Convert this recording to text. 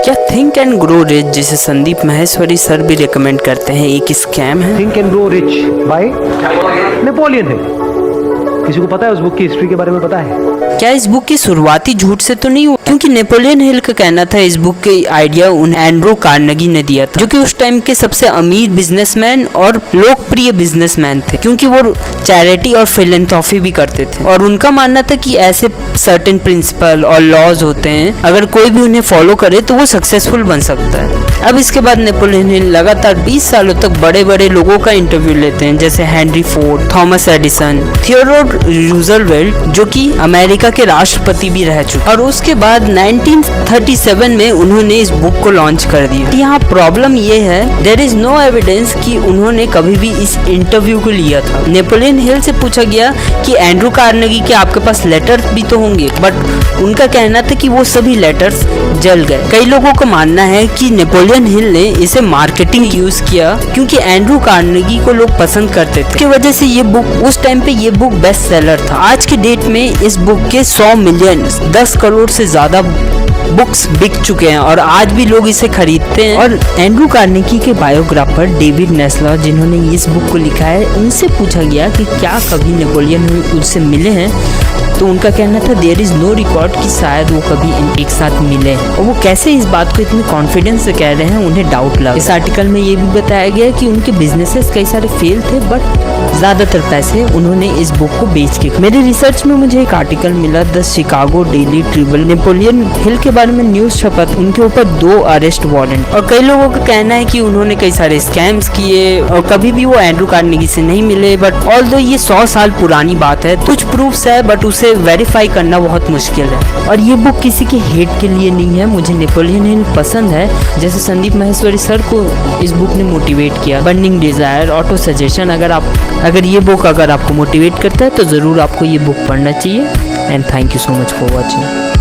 क्या think and grow rich, जिसे Sandeep Maheshwari sir भी रिकमेंड करते हैं, एक स्कैम है? Think and grow rich by Napoleon Hill. किसी को पता है उस बुक की हिस्ट्री के बारे में पता है? क्या इस बुक की शुरुआती झूठ से तो नहीं हुआ? क्योंकि नेपोलियन हिल का कहना था इस बुक के आइडिया उन्हें एंड्रू कार्नेगी ने दिया था, जो कि उस टाइम के सबसे अमीर बिजनेसमैन और लोकप्रिय बिजनेसमैन थे, क्योंकि वो चैरिटी और फिलैंथ्रोफी भी करते थे। और उनका मानना था कि ऐसे सर्टेन प्रिंसिपल और लॉज होते हैं, अगर कोई भी उन्हें फॉलो करे तो वो सक्सेसफुल बन सकता है। अब इसके बाद नेपोलियन हिल लगातार 20 सालों तक बड़े बड़े लोगों का इंटरव्यू लेते हैं, जैसे Henry Ford, Thomas Edison, Theodore Roosevelt, जो कि अमेरिका के राष्ट्रपति भी रह चुके। और उसके बाद 1937 में उन्होंने इस बुक को लॉन्च कर दिया। यहाँ प्रॉब्लम ये है, देयर इज नो एविडेंस कि उन्होंने कभी भी इस इंटरव्यू को लिया था। नेपोलियन हिल से पूछा गया कि एंड्रू कार्नेगी के आपके पास लेटर्स भी तो होंगे, बट उनका कहना था कि वो सभी लेटर्स जल गए। कई लोगों का मानना है कि नेपोलियन हिल ने इसे मार्केटिंग यूज किया, क्योंकि एंड्रू कार्नेगी को लोग पसंद करते थे। इसकी वजह से ये बुक, उस टाइम पे ये बुक बेस्ट सेलर था। आज के डेट में इस बुक के 100 मिलियन 10 करोड़ से ज्यादा बुक्स बिक चुके हैं और आज भी लोग इसे खरीदते हैं। और एंड्रू कार्नेगी के बायोग्राफर डेविड नेस्लर, जिन्होंने इस बुक को लिखा है, उनसे पूछा गया कि क्या कभी नेपोलियन उनसे मिले हैं, तो उनका कहना था देयर इज नो रिकॉर्ड कि शायद वो कभी एक साथ मिले। और वो कैसे इस बात को इतने कॉन्फिडेंस से कह रहे हैं, उन्हें डाउट लगा। इस आर्टिकल में ये भी बताया गया कि उनके बिजनेसेस कई सारे फेल थे, बट ज्यादातर पैसे उन्होंने इस बुक को बेच के। मेरे रिसर्च में मुझे एक आर्टिकल मिला, the Chicago daily Tribune, Napoleon Hill के बारे में न्यूज छपा, उनके ऊपर 2 अरेस्ट वारंट। और कई लोगों का कहना है कि उन्होंने कई सारे स्कैम्स किए और कभी भी वो एंड्रू कार्नेगी से नहीं मिले। बट ऑल्दो ये 100 साल पुरानी बात है, कुछ प्रूफ्स है, बट उसे वेरीफाई करना बहुत मुश्किल है। और ये बुक किसी के हेट के लिए नहीं है, मुझे नेपोलियन हिल पसंद है, जैसे संदीप माहेश्वरी सर को इस बुक ने मोटिवेट किया। बर्निंग डिजायर, ऑटो सजेशन, अगर ये बुक अगर आपको मोटिवेट करता है तो ज़रूर आपको ये बुक पढ़ना चाहिए। And thank you so much for watching.